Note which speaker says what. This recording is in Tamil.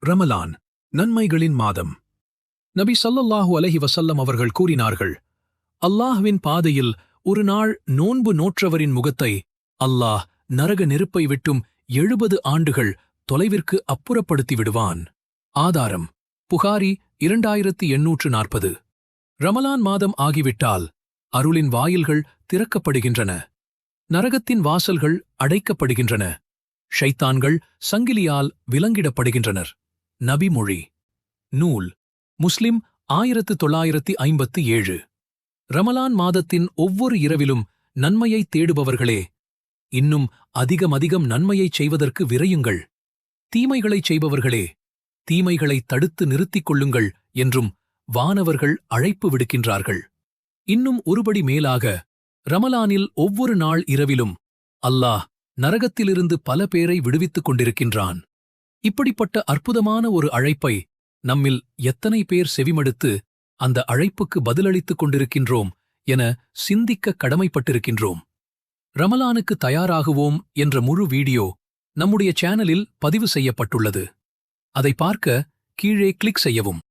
Speaker 1: ரமலான் நன்மைகளின் மாதம். நபி ஸல்லல்லாஹு அலைஹி வஸல்லம் அவர்கள் கூறினார்கள், அல்லாஹ்வின் பாதையில் ஒரு நாள் நோன்பு நோற்றவரின் முகத்தை அல்லாஹ் நரக நெருப்பை விட்டும் 70 ஆண்டுகள் தொலைவிற்கு அப்புறப்படுத்தி விடுவான். ஆதாரம் புகாரி 2840. ரமலான் மாதம் ஆகிவிட்டால் அருளின் வாயில்கள் திறக்கப்படுகின்றன, நரகத்தின் வாசல்கள் அடைக்கப்படுகின்றன, ஷைத்தான்கள் சங்கிலியால் விலங்கிடப்படுகின்றனர். நபிமொழி. நூல் முஸ்லிம் 1957. ரமலான் மாதத்தின் ஒவ்வொரு இரவிலும் நன்மையை தேடுபவர்களே, இன்னும் அதிகம் நன்மையைச் செய்வதற்கு விரையுங்கள். தீமைகளைச் செய்பவர்களே, தீமைகளை தடுத்து நிறுத்திக் கொள்ளுங்கள் என்றும் வானவர்கள் அழைப்பு விடுக்கின்றார்கள். இன்னும் ஒருபடி மேலாக, ரமலானில் ஒவ்வொரு நாள் இரவிலும் அல்லாஹ் நரகத்திலிருந்து பல பேரை விடுவித்துக் கொண்டிருக்கின்றான். இப்படிப்பட்ட அற்புதமான ஒரு அழைப்பை நம்மில் எத்தனை பேர் செவிமடுத்து அந்த அழைப்புக்கு பதிலளித்துக் கொண்டிருக்கின்றோம் என சிந்திக்க கடமைப்பட்டிருக்கின்றோம். ரமலானுக்கு தயாராகுவோம் என்ற முழு வீடியோ நம்முடைய சேனலில் பதிவு செய்யப்பட்டுள்ளது. அதை பார்க்க கீழே கிளிக் செய்யவும்.